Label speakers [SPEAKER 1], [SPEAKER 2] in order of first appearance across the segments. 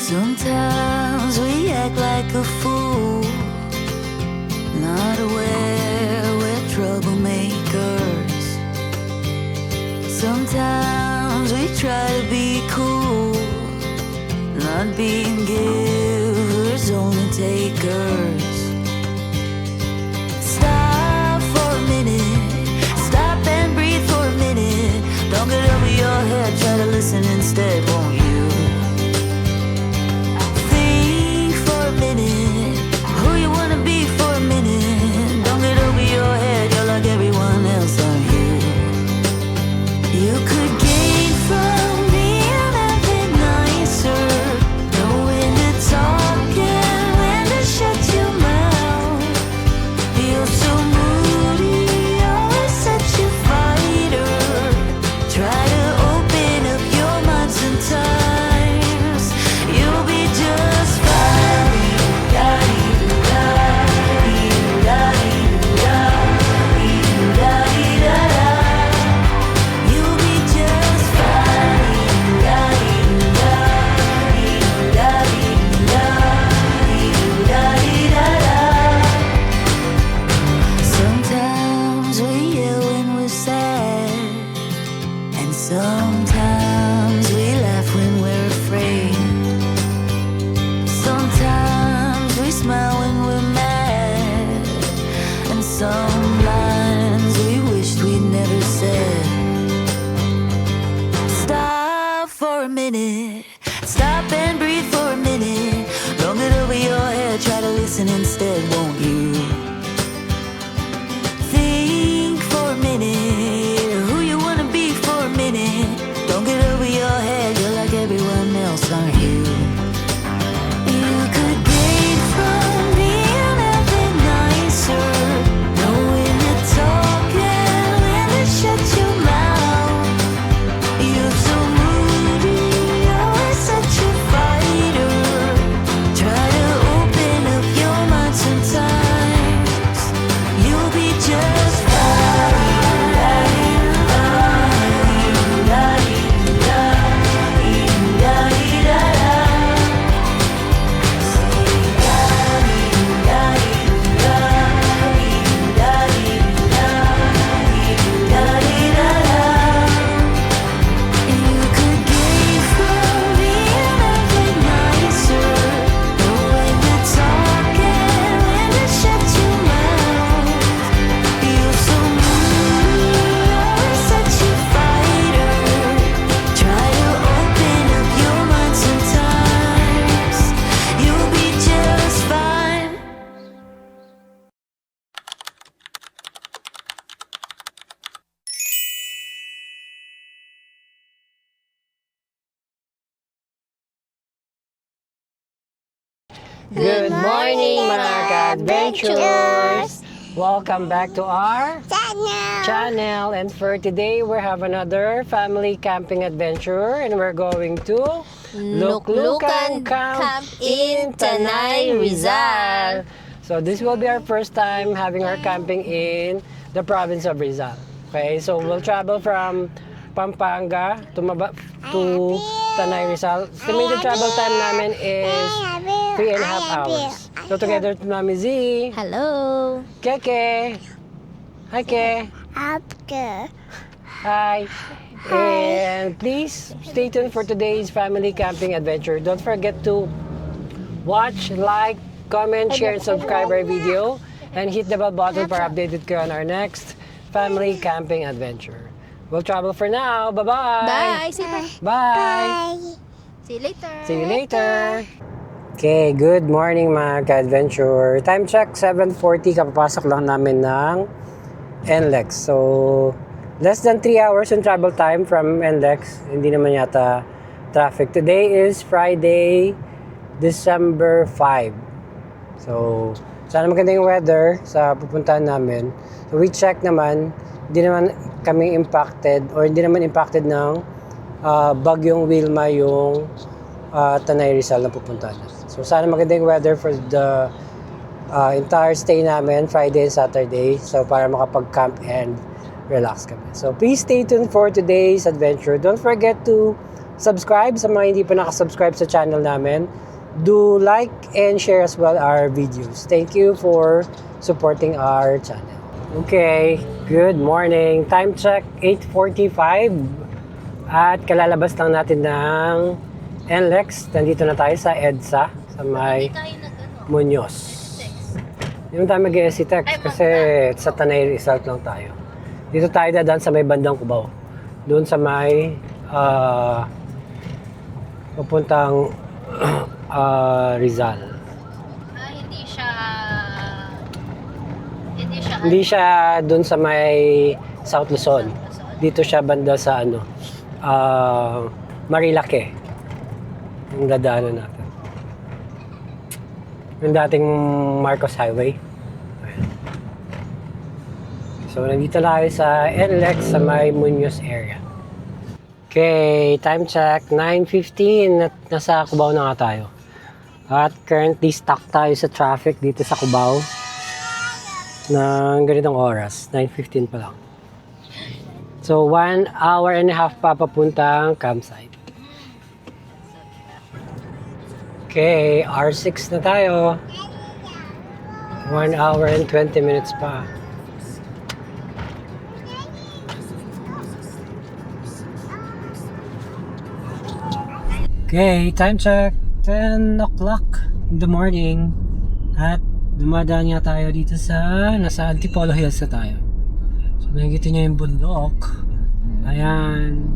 [SPEAKER 1] Sometimes we act like a fool, not aware we're troublemakers. Sometimes we try to be cool, not being givers, only takers. Stop for a minute, stop and breathe for a minute. Don't get over your head, try to listen instead, won't you? Think for a minute, who you wanna be for a minute. Don't get over your head, you're like everyone else, aren't you? You could gain from being a bit nicer, know when to talk and when to shut your mouth. You're so moody, always such a fighter. Try to open up your mind sometimes, you'll be just fine. You'll be just Sometimes we yell when we're sad, and sometimes we laugh when we're afraid. Sometimes we smile when we're mad, and some lines we wished we'd never said. Stop for a minute, stop and breathe for a minute. Don't get over your head, try to listen instead, won't you? Think for a minute, who you wanna be for a minute. Don't get over your head, you're like everyone else, aren't you? You could gain from being a bit nicer, know when to talk and when to shut your mouth. You're so moody, always such a fighter. Try to open up your mind sometimes, you'll be just You could gain from being a bit nicer, know when to talk and when to shut your mouth. You're so moody, always such a fighter. Try to open up your mind sometimes, you'll be just fine.
[SPEAKER 2] Good morning, mga ka-adventurers! Welcome back to our channel. And for today, we have another family camping adventure. And we're going to Luklukan Camp in Tanay, Rizal. So this will be our first time having our camping in the province of Rizal. Okay, so we'll travel from Pampanga to Tanay, Rizal. Estimated travel time namin is 3.5 hours. So together to Mami Z,
[SPEAKER 3] Hello.
[SPEAKER 2] Keke. Hi, Ke.
[SPEAKER 3] After.
[SPEAKER 2] Hi. And please stay tuned for today's family camping adventure. Don't forget to watch, like, comment, share, and subscribe our video. And hit the bell button para updated kayo on our next family camping adventure. We'll travel for now. Bye-bye.
[SPEAKER 3] Bye. Say bye.
[SPEAKER 2] Bye.
[SPEAKER 3] See you later.
[SPEAKER 2] See you later. Okay, good morning mga ka-adventure. Time check, 7:40. Kapapasok lang namin ng NLEX. So, less than 3 hours yung travel time from NLEX. Hindi naman yata traffic. Today is Friday, December 5. So, sana maganda yung weather sa pupuntahan namin. So, we check naman, hindi naman kami impacted or hindi naman impacted ng bagyong Wilma yung Tanay Rizal na pupuntahan. So sana maganda yung weather for the entire stay namin, Friday and Saturday. So para makapag-camp and relax kami. So please stay tuned for today's adventure. Don't forget to subscribe sa mga hindi pa nakasubscribe sa channel namin. Do like and share as well our videos. Thank you for supporting our channel. Okay, good morning. Time check, 8:45. At kalalabas lang natin ng NLEX. Nandito na tayo sa EDSA, sa may Muñoz. Hindi tayo mag-SC-Tex kasi sa Tanay Result lang tayo. Dito tayo dadaan sa may bandang Cubao. Doon sa may papuntang Rizal. Hindi siya doon sa may South Luzon. Dito siya banda sa Marilake. Yung dadaanan natin. Yung dating Marcos Highway. Ayan. So, nandito tayo sa NLEX sa may Muñoz area. Okay, time check, 9:15. Nasa Cubao na nga tayo. At currently stuck tayo sa traffic dito sa Cubao ng ganitong oras, 9:15 pa lang. So, 1 hour and a half pa papuntang campsite. Okay, R6 na tayo. 1 hour and 20 minutes pa. Okay, time check. 10 o'clock in the morning. At dumadaan nga tayo dito nasa Antipolo Hills na tayo. So, nakikita nyo yung bundok. Ayan.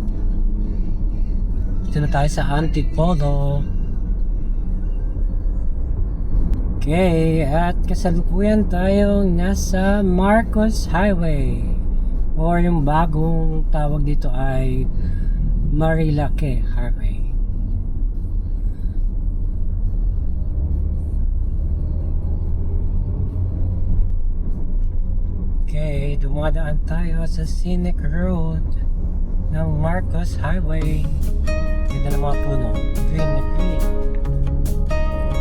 [SPEAKER 2] Dito na tayo sa Antipolo. Okay, at kasalukuyan tayong nasa Marcos Highway or yung bagong tawag dito ay Marilake Highway. Okay, dumadaan tayo sa scenic road ng Marcos Highway. Ganda ng mga puno, green na green.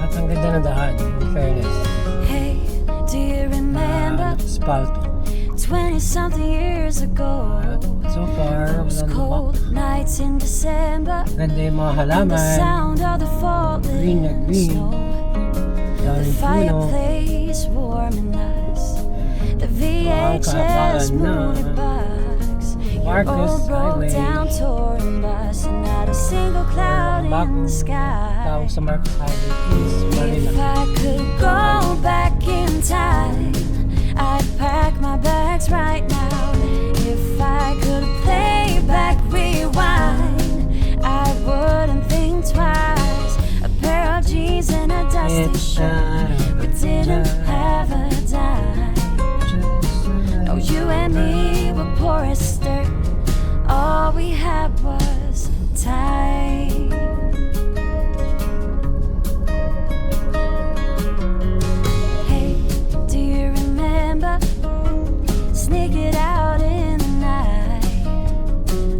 [SPEAKER 2] At ang ganda ng daan, in fairness.
[SPEAKER 1] Hey, do you remember
[SPEAKER 2] Spalto.
[SPEAKER 1] 20-something years ago?
[SPEAKER 2] At so far,
[SPEAKER 1] Those
[SPEAKER 2] walang
[SPEAKER 1] cold
[SPEAKER 2] lubak.
[SPEAKER 1] nights in December,
[SPEAKER 2] Ganda yung mga
[SPEAKER 1] and the
[SPEAKER 2] halaman.
[SPEAKER 1] sound of the
[SPEAKER 2] Green na
[SPEAKER 1] falling
[SPEAKER 2] green.
[SPEAKER 1] snow. The
[SPEAKER 2] Daming puno.
[SPEAKER 1] fireplace warming us, the VHS
[SPEAKER 2] kahabagan na.
[SPEAKER 1] movie box, your
[SPEAKER 2] Marcos
[SPEAKER 1] old broke
[SPEAKER 2] Highway.
[SPEAKER 1] down touring bus, and not a single cloud in
[SPEAKER 2] Bagong
[SPEAKER 1] the sky.
[SPEAKER 2] tawag sa Marcos Highway is
[SPEAKER 1] If
[SPEAKER 2] Marilake.
[SPEAKER 1] I could go back in time, I'd pack my bags right now. If I could play back, rewind, I wouldn't think twice. A pair of jeans and a dusty shirt, we didn't have a dime. No, you and me were poor as dirt. All we had was time. Hey, do you remember sneaking out in the night?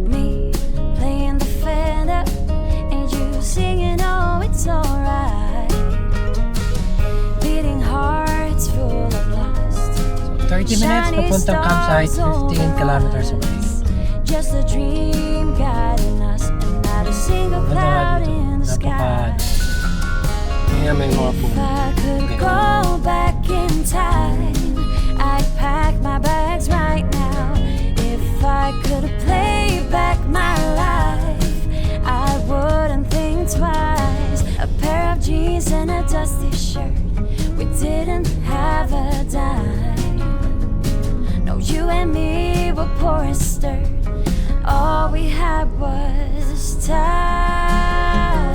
[SPEAKER 1] Me playing the Fender and you singing, oh, it's alright. Beating hearts full of lust.
[SPEAKER 2] 30 minutes papuntang campsite, 15 kilometers away.
[SPEAKER 1] Just a dream guiding us, and not a single cloud in the sky.
[SPEAKER 2] Kaya may mga
[SPEAKER 1] If
[SPEAKER 2] puno.
[SPEAKER 1] I could go back in time, I'd pack my bags right now. If I could play back my life, I wouldn't think twice. A pair of jeans and a dusty shirt, we didn't have a dime. No, you and me were poor as dirt. All we had was time.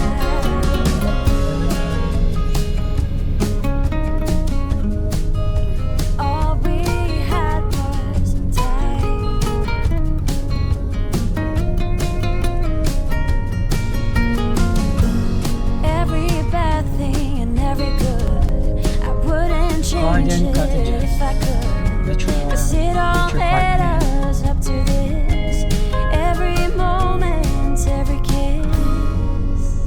[SPEAKER 1] All we had was time. Every bad thing and every good, I wouldn't change
[SPEAKER 2] Garden
[SPEAKER 1] it
[SPEAKER 2] cottages.
[SPEAKER 1] if I could.
[SPEAKER 2] Metro,
[SPEAKER 1] 'Cause it all
[SPEAKER 2] Metro
[SPEAKER 1] led
[SPEAKER 2] Park.
[SPEAKER 1] us up to this. Every moment, every kiss.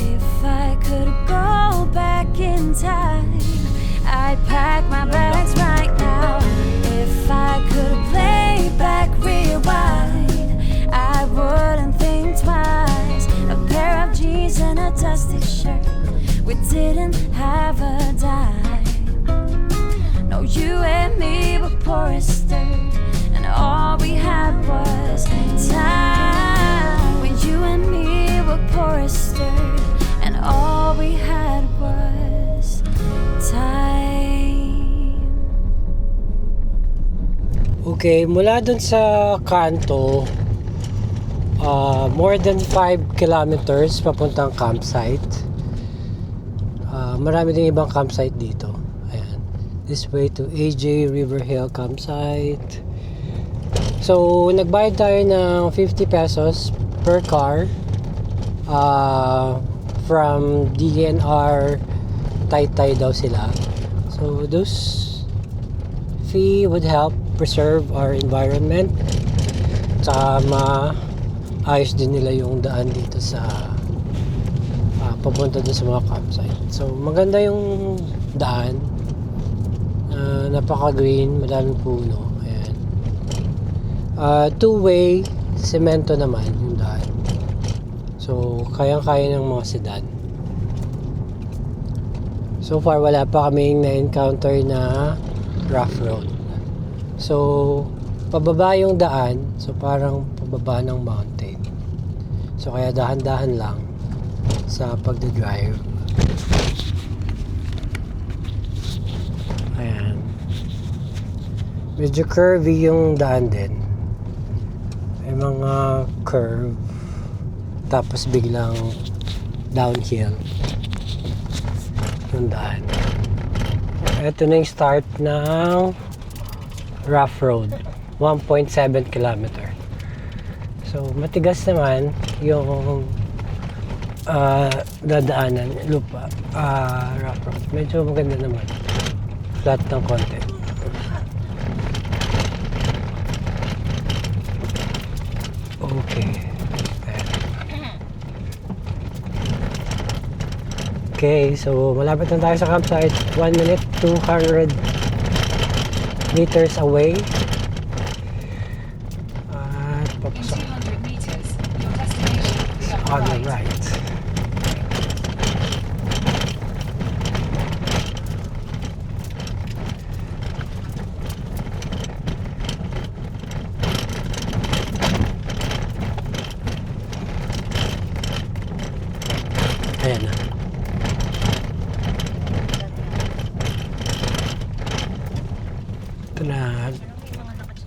[SPEAKER 1] If I could go back in time, I'd pack my bags right now. If I could play back, rewind, I shirt. We didn't have a dime. No, you and me were poor as dirt, and all we had was time. When you and me were poor as dirt, and all we had was time.
[SPEAKER 2] Okay, mula dun sa kanto, more than 5 kilometers papuntang campsite. Marami din ibang campsite dito. Ayan. This way to AJ River Hill campsite. So, nagbayad tayo ng 50 pesos per car from DNR Taytay daw sila. So, those fee would help preserve our environment. Tsaka maayos din nila yung daan dito sa papunta doon sa mga campsite. So, maganda yung daan. Napaka-green, madaming puno. Ayan. Two-way, semento naman yung daan. So, kayang-kaya ng mga sedan. So far, wala pa kaming na-encounter na rough road. So, pababa yung daan. So, parang pababa ng mountain. So, kaya dahan-dahan lang sa pagdadrive. Ayan. Medyo curvy yung daan din. May mga curve. Tapos biglang downhill yung daan. Ito na yung start ng rough road. 1.7 kilometer. So, matigas naman yung dadaanan, lupa, rough road. Medyo maganda naman. Flat ng konti. Okay. Okay, so malapit na tayo sa campsite. 1 minute, 200 meters away. At papasok.
[SPEAKER 4] 200 meters, your destination is
[SPEAKER 2] On the right. Ayan na. Ito na.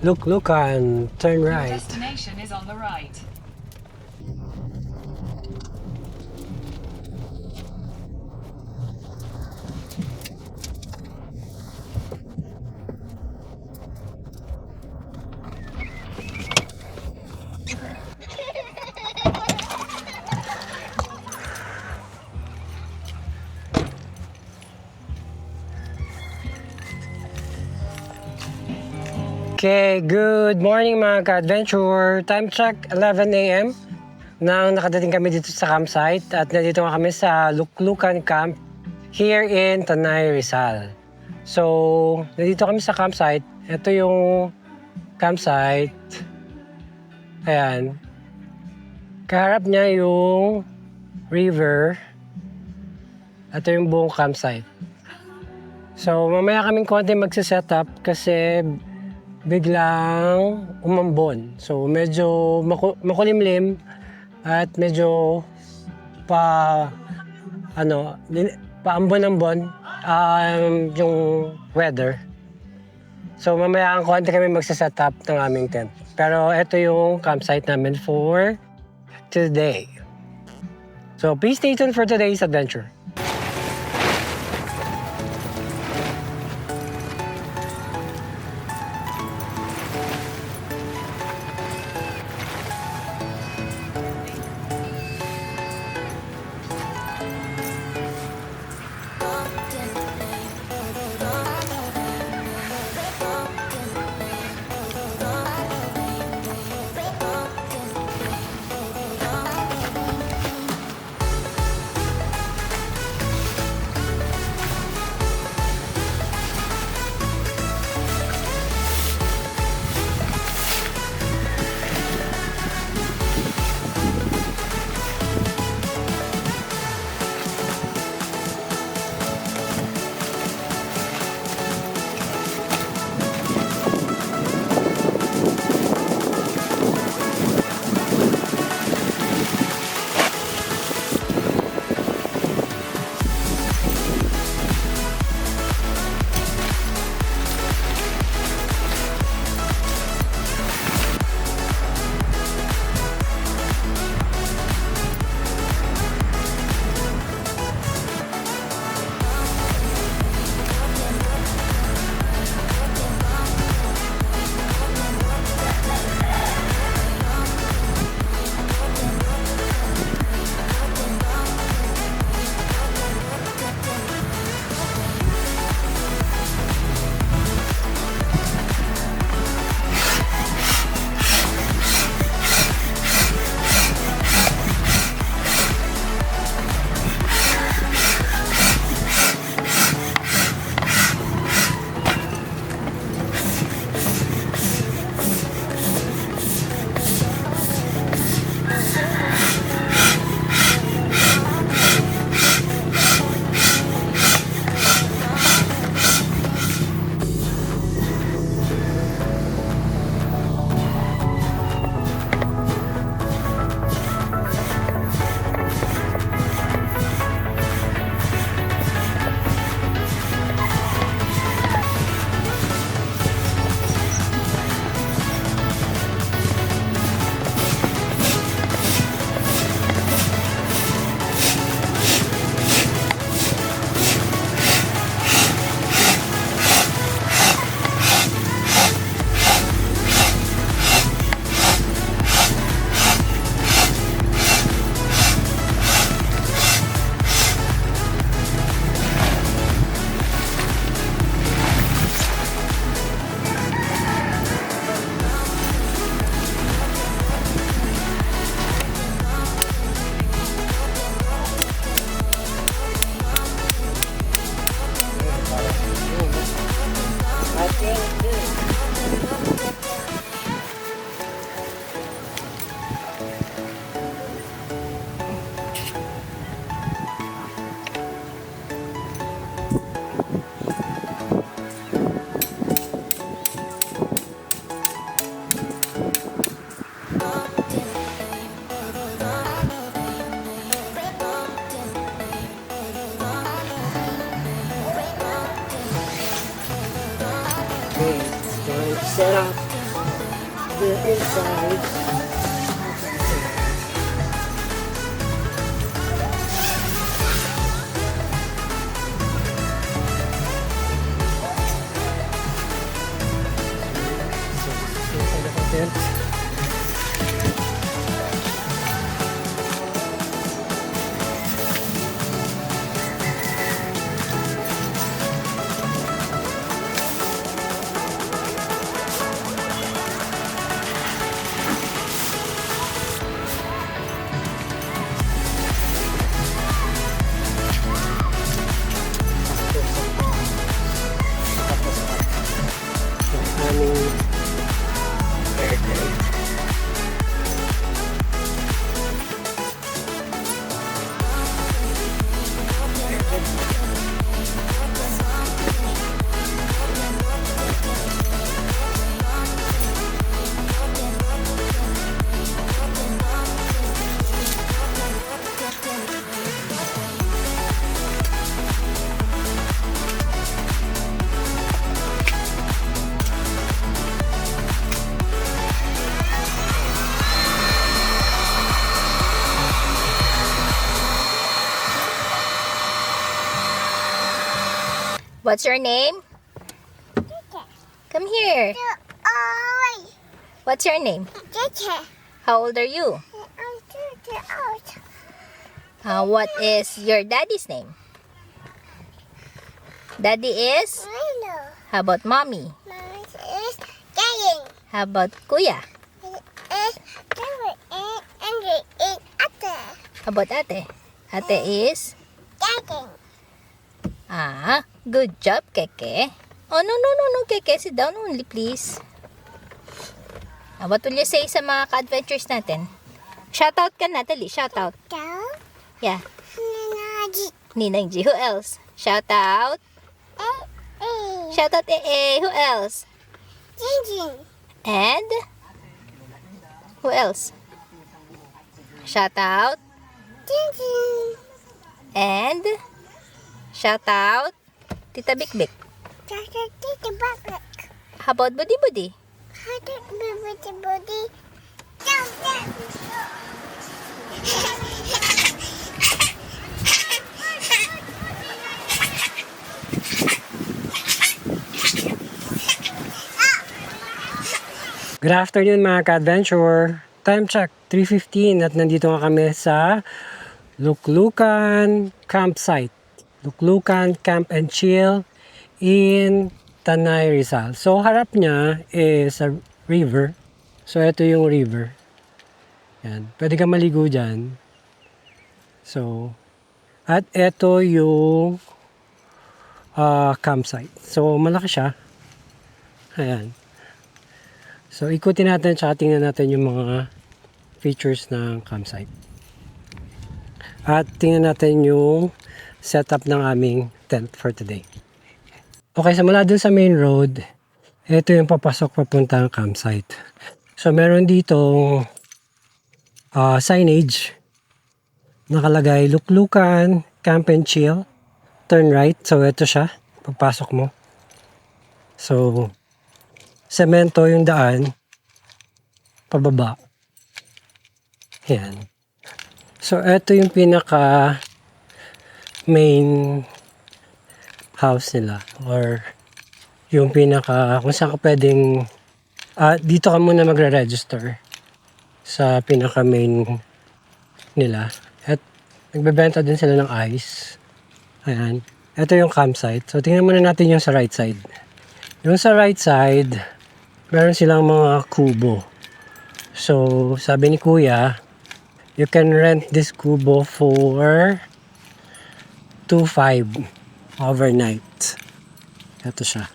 [SPEAKER 2] Look and turn
[SPEAKER 4] Your
[SPEAKER 2] right.
[SPEAKER 4] destination is on the right.
[SPEAKER 2] Okay, good morning mga ka-adventure. Time check, 11 a.m. Nang nakadating kami dito sa campsite at nandito nga kami sa Luklukan Camp here in Tanay, Rizal. So, nandito kami sa campsite. Ito yung campsite. Ayan. Kaharap niya yung river. Ito yung buong campsite. So, mamaya kaming konti magsiset-up kasi biglang umambon. So, medyo makulimlim at medyo paambon-ambon yung weather. So, mamaya ang konti kami magsiset up ng aming tent. Pero ito yung campsite namin for today. So, please stay tuned for today's adventure. set up here inside. So, inside the tent. Aming birthday.
[SPEAKER 3] What's your name? Come here. What's your name? How old are you? What is your daddy's name? Daddy is? How about mommy? How about kuya? How about ate? Ate is? Good job, Keke. Oh, no, Keke. Sit down only, please. What will you say sa mga ka-adventures natin? Shoutout ka, Natalie. Shoutout. Yeah. Ninang G. Who else? Shoutout. Shoutout, Who else? And? Who else? Shoutout. And? Shoutout. Tita Bik-Bik. How about Budi Budi?
[SPEAKER 2] Good afternoon mga ka-adventure. Time check, 3:15 at nandito nga kami sa Luklukan Campsite. Luklukan Camp and Chill in Tanay, Rizal. So harap niya is a river. So ito yung river. Yan. Pwede ka maligo dyan. So, at ito yung campsite. So malaki siya. Ayan. So, ikutin natin at tingnan natin yung mga features ng campsite. At tingnan natin yung setup ng aming tent for today. Okay, so mula dun sa main road, ito yung papasok papuntang campsite. So, meron ditong signage. Nakalagay, Luklukan, Camp and Chill. Turn right. So, ito siya. Pagpasok mo. So, semento yung daan pababa. Yan. So, ito yung pinaka main house nila or yung pinaka kung saan ka pwedeng dito ka muna magre-register sa pinaka main nila. At nagbebenta din sila ng ice. Ayan. Ito yung campsite. So, tingnan muna natin yung sa right side. Yung sa right side, meron silang mga kubo. So, sabi ni Kuya, you can rent this kubo for 2,500 overnight. Ito siya.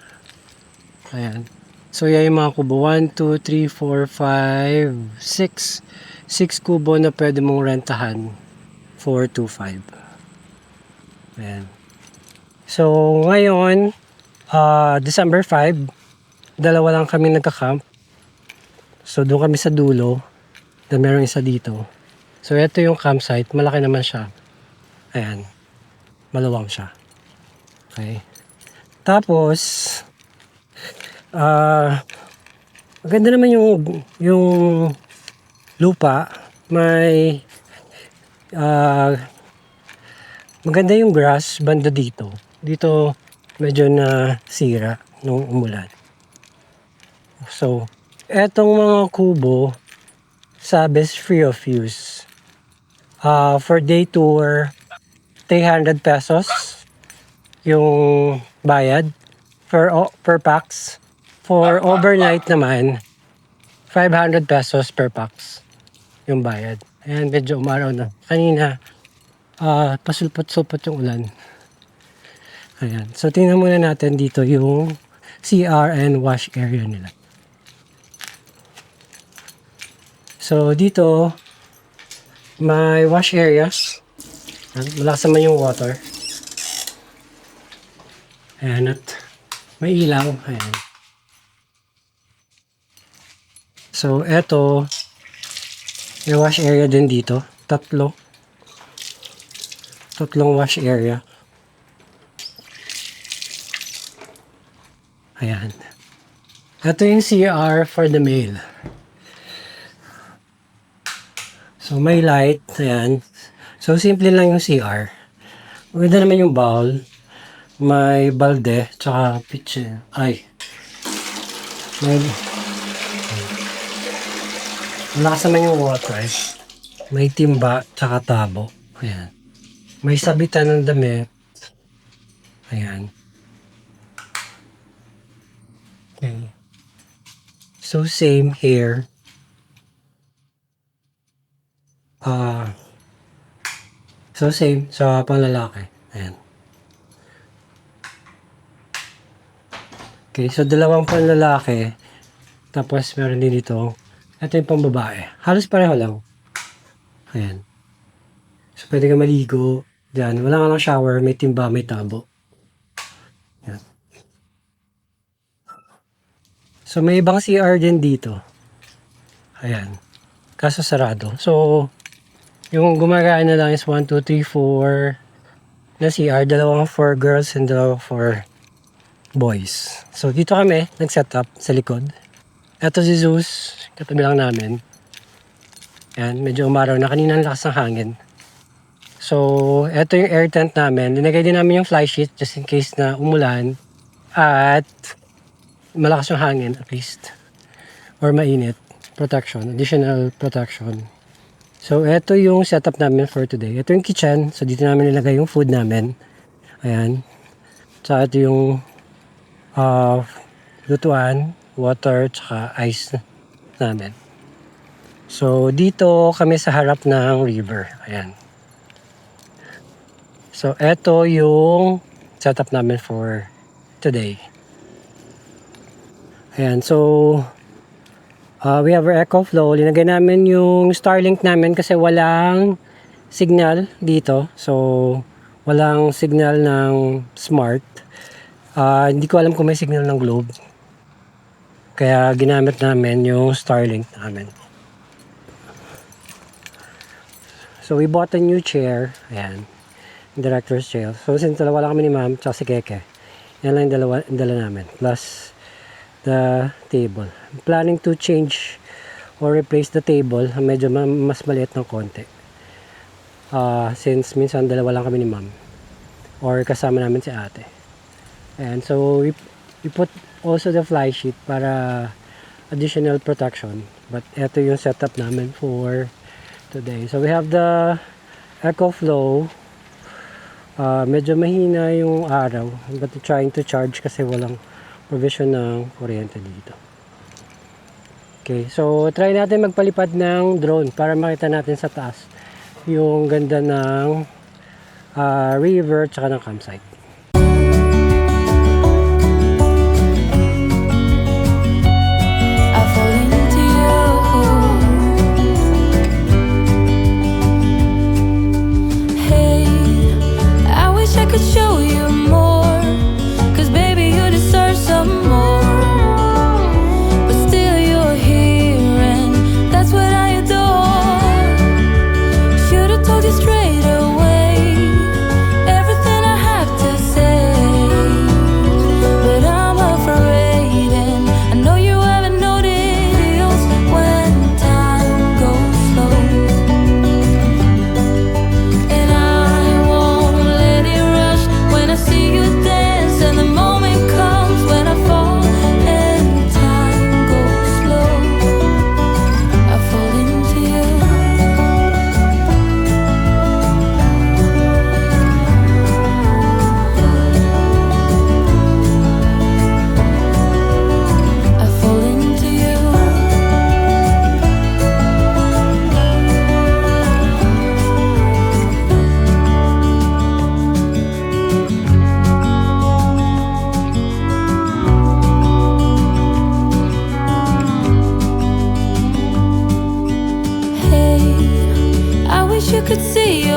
[SPEAKER 2] Ayan. So, yan yung mga kubo. 1, 2, 3, 4, 5, 6. 6 kubo na pwede mong rentahan for 2,500. Ayan. So, ngayon, December 5, dalawa lang kami nagka-camp. So, doon kami sa dulo. Then, meron isa dito. So, ito yung campsite. Malaki naman siya. Ayan. Maluwang siya. Okay. Tapos, Maganda naman yung lupa. May maganda yung grass banda dito. Dito medyo na sira nung umulan. So, etong mga kubo, sabi is free of use. For day tour, 300 pesos yung bayad per pax. For overnight naman, 500 pesos per pax yung bayad. Ayan, medyo umaraw na. Kanina, pasulpot-sulpot yung ulan. Ayan. So, tingnan muna natin dito yung CR and wash area nila. So, dito, may wash areas. Malakas naman yung water. Ayan, at may ilaw. Ayan. So, eto, may wash area din dito. Tatlong wash area. Ayan. Ito yung CR for the male. So, may light. Ayan. So, simple lang yung CR. Maganda naman yung bowl. May balde. Tsaka pitcher. Malakas naman yung water. May timba. Tsaka tabo. Ayan. May sabitan ng damit. Ayan. Okay. So, same here. So, same sa panglalaki. Ayan. Okay, so dalawang panlalaki. Tapos, meron din dito. Ito yung pambabae. Halos pareho lang. Ayan. So, pwede ka maligo. Diyan. Wala nga lang shower. May timba, may tabo. Ayan. So, may ibang CR din dito. Ayan. Kaso sarado. So, yung gumagana na lang is 1, 2, 3, 4 na CR. Dalawang for girls and dalawang for boys. So, dito kami nag-set up sa likod. Ito si Zeus. Katabi lang namin. Ayan. Medyo umaraw na. Kanina ang lakas ng hangin. So, ito yung air tent namin. Linagay din namin yung fly sheet just in case na umulan. At malakas yung hangin at least. Or mainit. Protection. Additional protection. So, ito yung setup namin for today. Ito yung kitchen. So, dito namin nilagay yung food namin. Ayan. Tsaka ito yung lutuan, water, tsaka ice namin. So, dito kami sa harap ng river. Ayan. So, ito yung setup namin for today. Ayan. So, we have our EcoFlow. Linagay namin yung Starlink namin kasi walang signal dito. So, walang signal ng Smart. Hindi ko alam kung may signal ng Globe. Kaya ginamit namin yung Starlink namin. So, we bought a new chair. Ayan. Director's chair. So, since dalawa lang kami ni Ma'am tsaka si Keke. Yan lang yung dala namin. Plus, the table. I'm planning to change or replace the table. Medyo mas maliit ng konti. Since minsan dalawa lang kami ni Ma'am. Or kasama namin si ate. And so, we put also the fly sheet para additional protection. But ito yung setup namin for today. So, we have the EcoFlow. Medyo mahina yung araw. But trying to charge kasi walang provision ng kuryente dito. Okay, so try natin magpalipad ng drone para makita natin sa taas yung ganda ng river tsaka ng campsite.
[SPEAKER 1] I fall into you. Hey, I wish I could show you more. 'Cause baby, you deserve some more. But still you're here and that's what I adore. Should've told you straight away everything I have to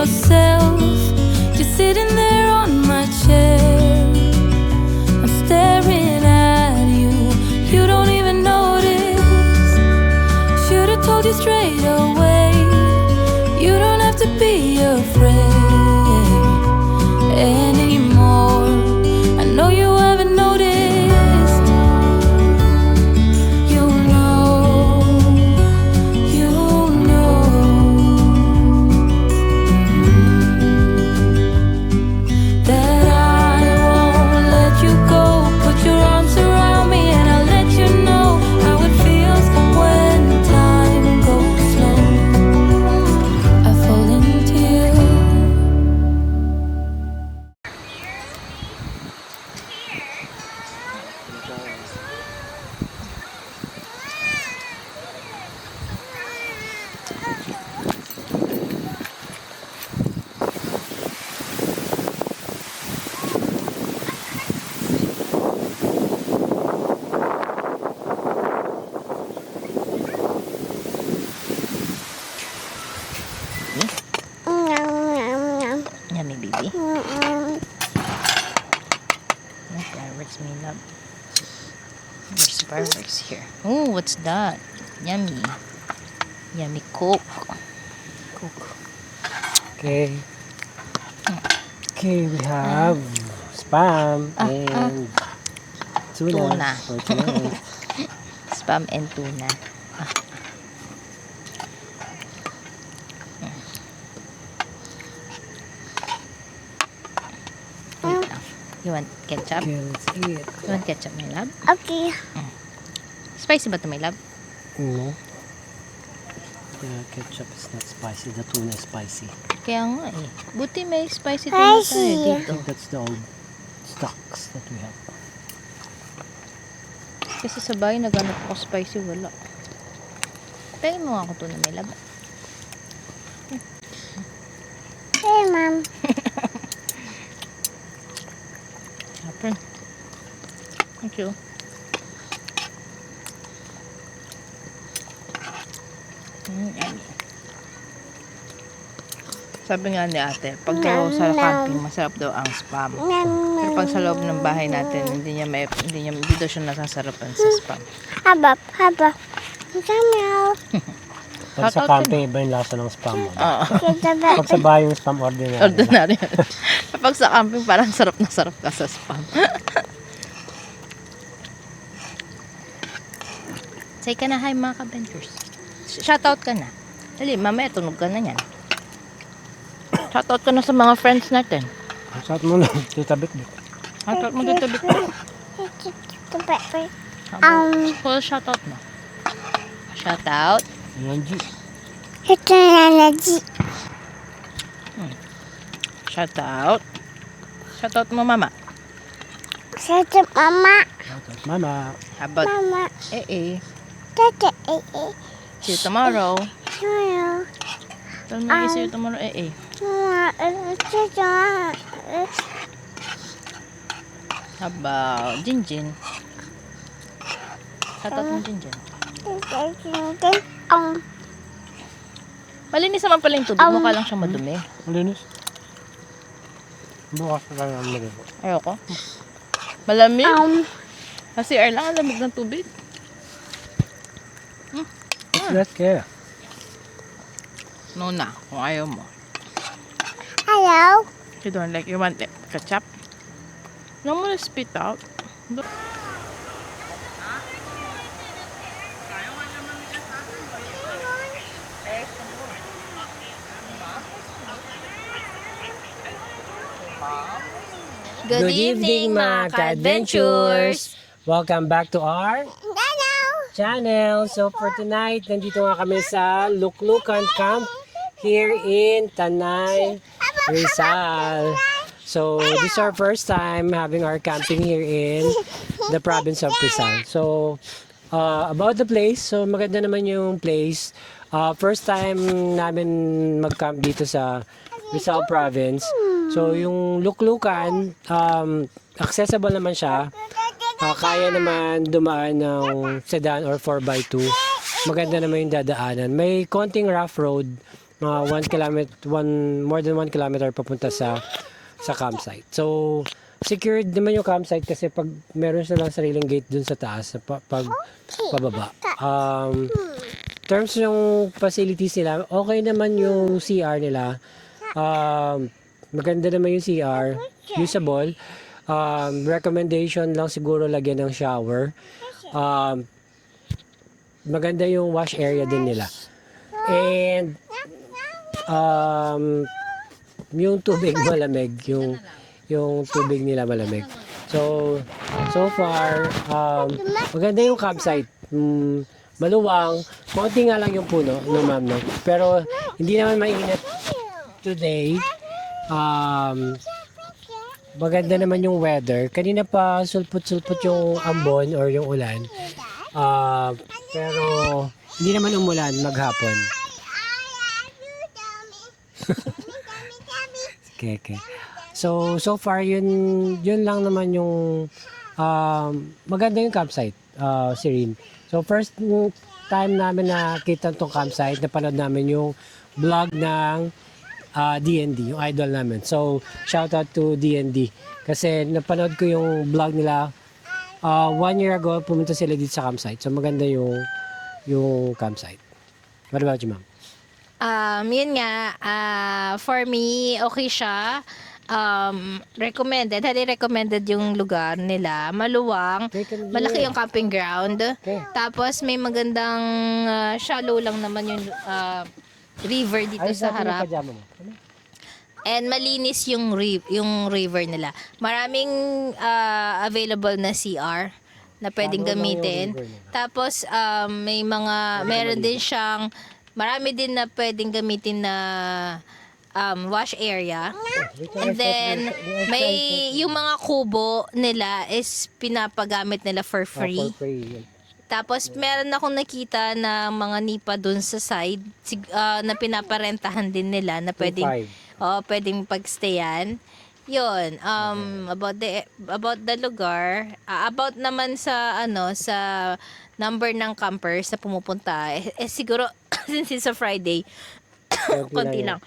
[SPEAKER 1] yourself. You're sitting there on my chair. I'm staring at you. You don't even notice. Should've told you straight away. You don't have to be afraid anymore. I know you haven't noticed. You'll know. You'll know that I won't let you go. Put your arms around me and I'll let you know how it feels when time goes slow. I fall into you.
[SPEAKER 3] Yummy, baby. Fireworks, my love. There's fireworks here. Oh, what's that? Yummy. Yummy Coke. Coke.
[SPEAKER 2] Okay. Okay, we have Spam and tuna.
[SPEAKER 3] Tuna.
[SPEAKER 2] For tonight.
[SPEAKER 3] Spam and tuna. Wait lang. You want ketchup?
[SPEAKER 2] Okay, let's eat.
[SPEAKER 3] You want ketchup, my love?
[SPEAKER 1] Okay.
[SPEAKER 3] Spicy ba ito, my love?
[SPEAKER 2] No. The ketchup is not spicy. The tuna is spicy.
[SPEAKER 3] Kaya nga eh. Buti may spicy tuna tayo
[SPEAKER 2] I
[SPEAKER 3] dito.
[SPEAKER 2] think that's the old stocks that we have.
[SPEAKER 3] Kasi sa bahay naghanap ako spicy, wala. Pwede mo nga ako tuna, my love.
[SPEAKER 1] Hey, Mom.
[SPEAKER 3] Apple. Thank you. Yummy. Sabi nga ni ate, pag daw sa camping, masarap daw ang spam. Pero pag sa loob ng bahay natin, hindi daw siya nasasarapan sa spam.
[SPEAKER 1] Habap. Meow.
[SPEAKER 2] Pag sa
[SPEAKER 3] Shoutout
[SPEAKER 2] camping, iba yung lasa ng spam.
[SPEAKER 3] Oo.
[SPEAKER 2] Pag sa bahay yung spam, ordinary.
[SPEAKER 3] Ordinary. Pag sa camping, parang sarap na sarap ka sa spam. Say ka na hi mga ka-ventures. Shoutout ka na. Dali, mamaya tunog ka na yan. Shoutout ka na sa mga friends natin.
[SPEAKER 2] Shout mo na. Titabit mo.
[SPEAKER 3] Shoutout mo dito dito. Full shoutout mo. Shoutout.
[SPEAKER 2] Ayan, G.
[SPEAKER 1] Ito na G.
[SPEAKER 3] Shoutout. Shoutout mo mama.
[SPEAKER 1] Satu Mama.
[SPEAKER 2] Shout out, Mama.
[SPEAKER 3] How about
[SPEAKER 1] Mama.
[SPEAKER 3] Tata. See you tomorrow.
[SPEAKER 1] Hello.
[SPEAKER 3] Tell me see you tomorrow. How about Jinjin? Shoutout mo Jinjin. Malinis naman pala yung tubig. Mukha lang siyang madumi.
[SPEAKER 2] Malinis. Bukas na lang ang lagay.
[SPEAKER 3] Ayoko. Malamig. Kasi air lang, ang lamig ng tubig.
[SPEAKER 2] Let's get it.
[SPEAKER 3] No na, kung ayaw mo.
[SPEAKER 1] Hello.
[SPEAKER 3] You don't like, you want ketchup? No mo na spit out.
[SPEAKER 2] Good evening, mga ka-adventures! Welcome back to our channel. So for tonight, nandito nga kami sa Luklukan Camp here in Tanay, Rizal. So this is our first time having our camping here in the province of Rizal. So about the place, so maganda naman yung place. First time namin mag-camp dito sa Rizal province. So yung Luklukan, accessible naman siya. Kaya naman dumaan ng sedan or 4x2. Maganda naman yung dadaanan. May konting rough road mga 1 kilometer, more than 1 kilometer papunta sa campsite. So, secured naman yung campsite kasi pag meron silang sariling gate dun sa taas, pag pababa. Terms ng facilities nila, okay naman yung CR nila. Maganda naman yung CR, usable. Recommendation lang siguro lagyan ng shower. Maganda yung wash area din nila. And yung tubig malamig, yung tubig nila malamig. So far, maganda yung campsite. Maluwang, konti nga lang yung puno, no ma'am, no? Pero hindi naman mainit today. Maganda naman yung weather. Kanina pa sulpot-sulpot yung ambon or yung ulan. Pero hindi naman umulan maghapon. Okay. So far yun lang naman yung maganda yung campsite, Serene. So first time namin nakita tong campsite, napanood namin yung vlog ng D&D, yung idol namin. So shout out to D&D kasi napanood ko yung vlog nila 1 year ago, pumunta sila dito sa campsite. So maganda yung campsite. What about you, ma'am?
[SPEAKER 3] Yun nga, for me, okay siya. Highly recommended yung lugar nila. Maluwang, malaki yung camping ground.
[SPEAKER 2] Okay.
[SPEAKER 3] Tapos may magandang shallow lang naman yung river dito sa harap.
[SPEAKER 2] Pajama mo.
[SPEAKER 3] And malinis yung river nila. Maraming available na CR na pwedeng
[SPEAKER 2] Shallow lang yung
[SPEAKER 3] gamitin.
[SPEAKER 2] river nila.
[SPEAKER 3] Tapos meron din siyang marami din na pwedeng gamitin na wash area. And then may yung mga kubo nila is pinapagamit nila for free.
[SPEAKER 2] For free.
[SPEAKER 3] Tapos meron akong nakita na mga nipa dun sa side na pinaparentahan din nila na pwedeng pwedeng pagstayan. Yun, about the lugar, about naman sa sa number ng campers na pumupunta. Siguro since it's a Friday, konti lang.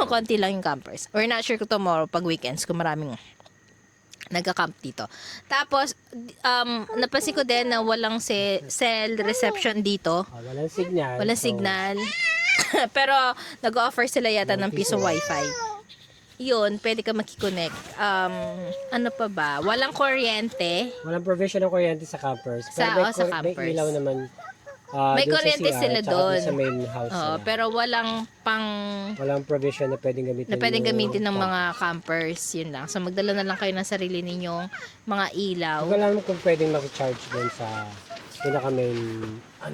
[SPEAKER 3] Konti lang yung campers. We're not sure kung tomorrow pag weekends kung maraming nagka-camp dito. Tapos napansin ko din na walang cell reception dito.
[SPEAKER 2] Walang signal.
[SPEAKER 3] Walang signal. Pero nag-offer sila yata ng piso wifi. Yun, pwede ka makikonnect. Ano pa ba? Walang kuryente.
[SPEAKER 2] Walang provision ng kuryente sa campers.
[SPEAKER 3] Sa campers.
[SPEAKER 2] May ilaw naman.
[SPEAKER 3] May
[SPEAKER 2] dun sa
[SPEAKER 3] kuryente
[SPEAKER 2] CR,
[SPEAKER 3] sila
[SPEAKER 2] tsaka
[SPEAKER 3] doon.
[SPEAKER 2] sa main house nila.
[SPEAKER 3] Pero walang
[SPEAKER 2] Walang provision na pwedeng gamitin.
[SPEAKER 3] ng mga campers. Yun lang. So magdala na lang kayo ng sarili ninyong mga ilaw.
[SPEAKER 2] Hindi ko alam kung pwedeng makicharge doon sa pinaka-main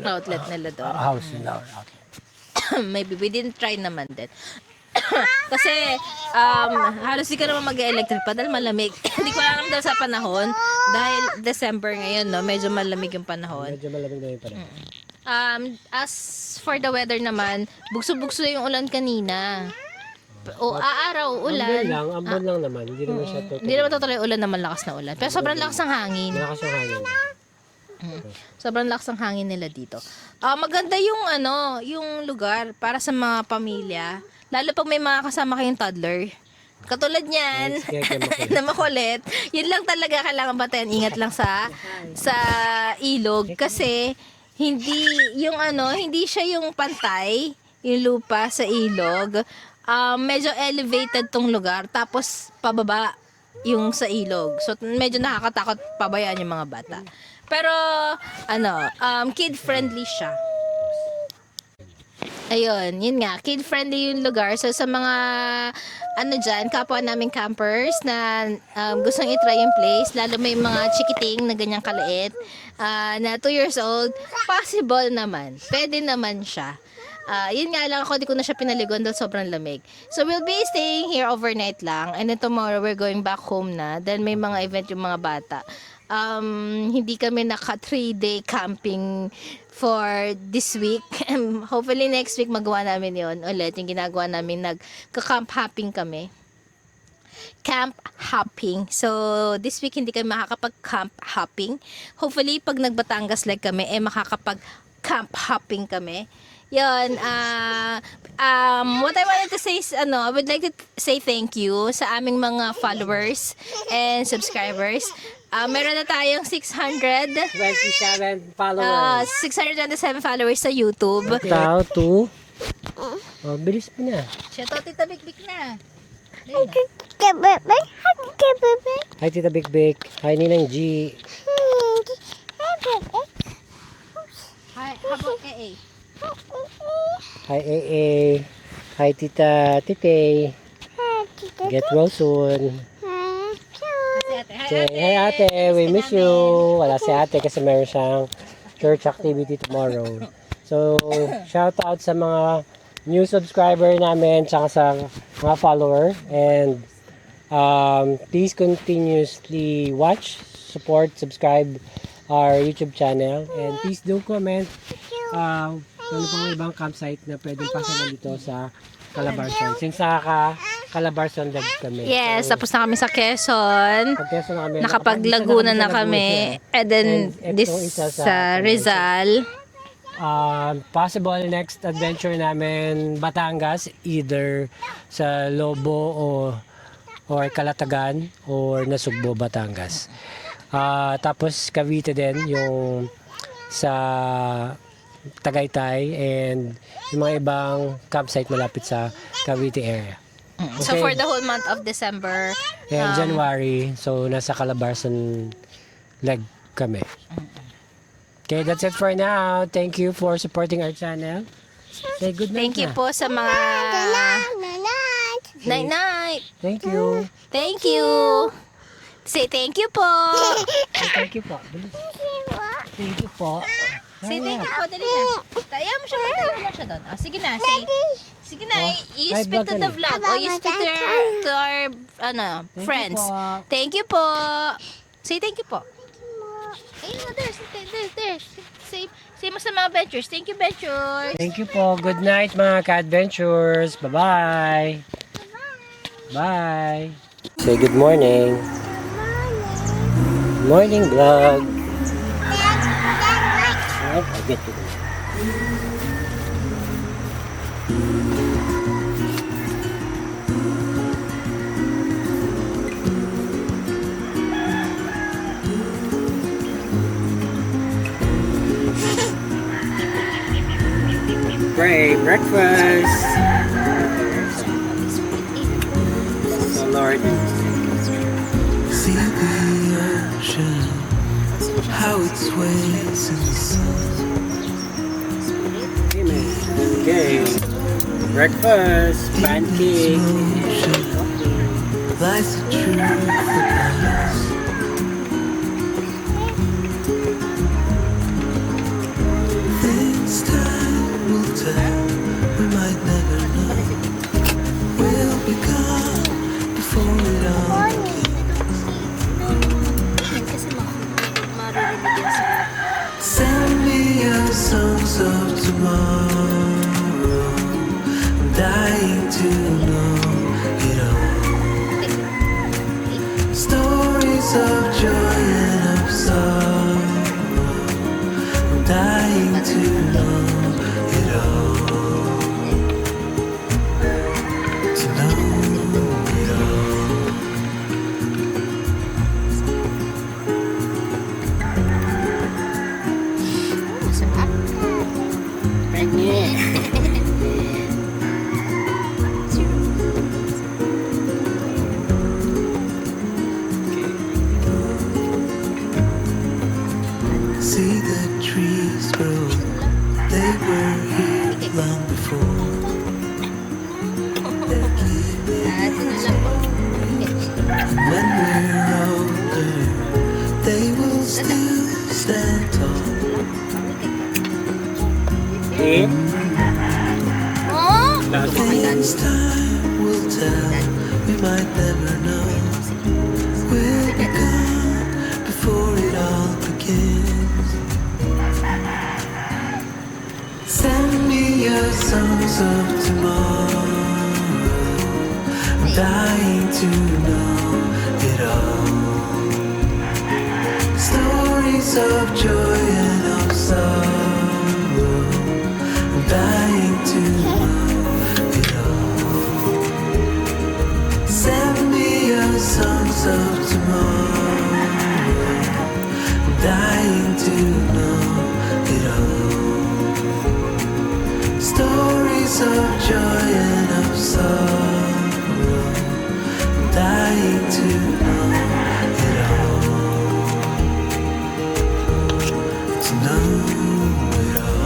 [SPEAKER 3] Outlet nila doon.
[SPEAKER 2] house nila. Okay.
[SPEAKER 3] Maybe we didn't try naman din. Kasi halos di ka naman mag-electric pa dahil malamig. Hindi ko alam dahil sa panahon. Dahil December ngayon, no, medyo malamig yung panahon.
[SPEAKER 2] Medyo malamig na yung panahon.
[SPEAKER 3] As for the weather naman, bugso-bugso yung ulan kanina. O aaraw, ulan.
[SPEAKER 2] Ambon lang naman. Hindi naman siya totally.
[SPEAKER 3] Hindi naman totally ulan na malakas na ulan. Pero sobrang lakas ng hangin.
[SPEAKER 2] Malakas yung hangin.
[SPEAKER 3] Sobrang lakas ng hangin nila dito. Maganda yung yung lugar para sa mga pamilya. Lalo pag may mga kasama kayong toddler. Katulad niyan, na makulit. Yun lang talaga kailangan batayan. Ingat lang sa ilog kasi hindi siya yung pantay, yung lupa sa ilog. Medyo elevated tong lugar tapos pababa yung sa ilog. So medyo nakakatakot pabayaan yung mga bata. Pero kid-friendly siya. Ayun, yun nga, kid-friendly yung lugar. So, sa mga, dyan, kapwa naming campers na gustong itry yung place, lalo may mga chikiting na ganyang kaliit, na 2 years old, possible naman. Pwede naman siya. Yun nga lang ako, di ko na siya pinaligon dahil sobrang lamig. So, we'll be staying here overnight lang. And then tomorrow, we're going back home na. Then may mga event yung mga bata. Hindi kami naka 3-day camping for this week. Hopefully next week magawa namin yon ulit. Yung ginagawa namin, nagka-camp hopping kami. Camp hopping. So, this week hindi kami makakapag-camp hopping. Hopefully, pag nag-Batangas like kami, makakapag-camp hopping kami. Yun, what I wanted to say is, I would like to say thank you sa aming mga followers and subscribers. Meron na tayong
[SPEAKER 2] 27 followers.
[SPEAKER 3] 627 followers sa YouTube.
[SPEAKER 2] Tao to. Oh, bilis mo na.
[SPEAKER 3] Shoutout Tita Big na.
[SPEAKER 2] Hi, Tita Big Big. Hi, Ninang G.
[SPEAKER 3] Hi, habang AA.
[SPEAKER 2] Hi, AA. Hi, Tita Tite. Get well soon. Okay. Hi, ate. We miss you. Wala si ate kasi meron siyang church activity tomorrow. So, shout out sa mga new subscriber namin tsaka sa mga follower. And please continuously watch, support, subscribe our YouTube channel. And please do comment ano pang ibang campsite na pwedeng pasalan dito sa Calabarzon. Since Calabarzon dag kami.
[SPEAKER 3] Yes,
[SPEAKER 2] So,
[SPEAKER 3] tapos na kami sa Quezon.
[SPEAKER 2] pag Quezon na kami,
[SPEAKER 3] Nakapag-Laguna na kami. And then,
[SPEAKER 2] And
[SPEAKER 3] this
[SPEAKER 2] ito isa
[SPEAKER 3] sa Rizal.
[SPEAKER 2] Possible next adventure namin Batangas, either sa Lobo or Calatagan or Nasugbo, Batangas. Tapos Cavite din, yung sa Tagaytay and yung mga ibang campsite malapit sa Cavite area.
[SPEAKER 3] So,
[SPEAKER 2] Okay.
[SPEAKER 3] for the whole month of December,
[SPEAKER 2] And January, so nasa Calabarzon leg kami. Okay, that's it for now. Thank you for supporting our channel. Say good night
[SPEAKER 3] thank you
[SPEAKER 2] na.
[SPEAKER 3] po sa mga... Night-night!
[SPEAKER 2] Thank you.
[SPEAKER 3] Thank you! Say thank you po!
[SPEAKER 2] Say thank you po. Bilis. Thank you po.
[SPEAKER 3] Say thank you po, dali na. Taya mo siya, taya mo siya doon. Sige na, say... Sige na, you
[SPEAKER 2] Hi,
[SPEAKER 3] speak to
[SPEAKER 2] vlog ka
[SPEAKER 3] the
[SPEAKER 2] na.
[SPEAKER 3] vlog. O, you speak to our friends.
[SPEAKER 2] po.
[SPEAKER 3] Thank you po. Say thank you po. Ayun, there. Say mo sa mga ventures. Thank you, ventures.
[SPEAKER 2] Thank you po. Good night mga ka-adventures. Bye-bye. Bye. Say good morning. Morning vlog. Right, I'll get to it. Great breakfast. So Lord.
[SPEAKER 5] See the ocean, how it sways in the sun.
[SPEAKER 2] Amen. Okay. Breakfast. Pancake.
[SPEAKER 5] Ocean lies the truth upon us. Things time will tell, we might never know. We'll be gone before it all begins. Send me your songs of tomorrow. I'm dying to know it all. Stories of joy and of sorrow. I'm dying to know it all. To know it all. See the trees grow, they were here long before. They're giving and when we're older, they will still stand tall. Things time will tell, we might never know. We'll be gone before it all begins. Send me your songs of tomorrow. I'm dying to know it all. Stories of joy and of sorrow. I'm dying of tomorrow. I'm dying to know it all. Stories of joy and of sorrow. I'm dying to know it all. To know it all.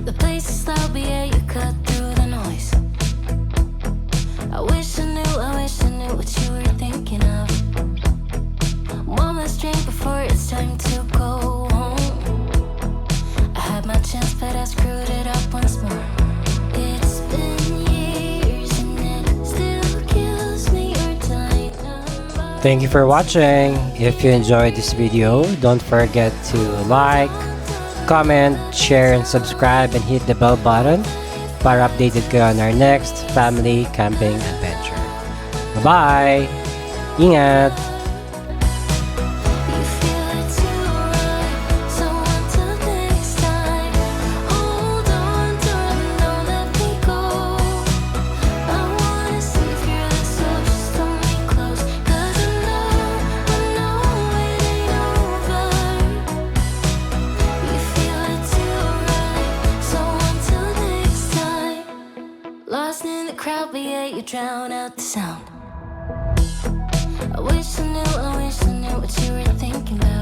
[SPEAKER 1] The place is loud, but yeah, you cut through the noise. I wish I knew what you were thinking of. One last drink before it's time to go home. I had my chance, but I screwed it up once more. It's been years and it still kills me every time.
[SPEAKER 2] Thank you for watching. If you enjoyed this video, don't forget to like, comment, share, and subscribe, and hit the bell button para updated kayo on our next family camping adventure. Bye-bye! Ingat!
[SPEAKER 1] You feel it too right, so until next time, hold on, don't let me go. I wanna see if you're the soul, just hold me close, 'cause I know it ain't over. You feel it too right, so until next time. Lost in the crowd, but yeah, you drown out the sound. I wish I knew what you were thinking about.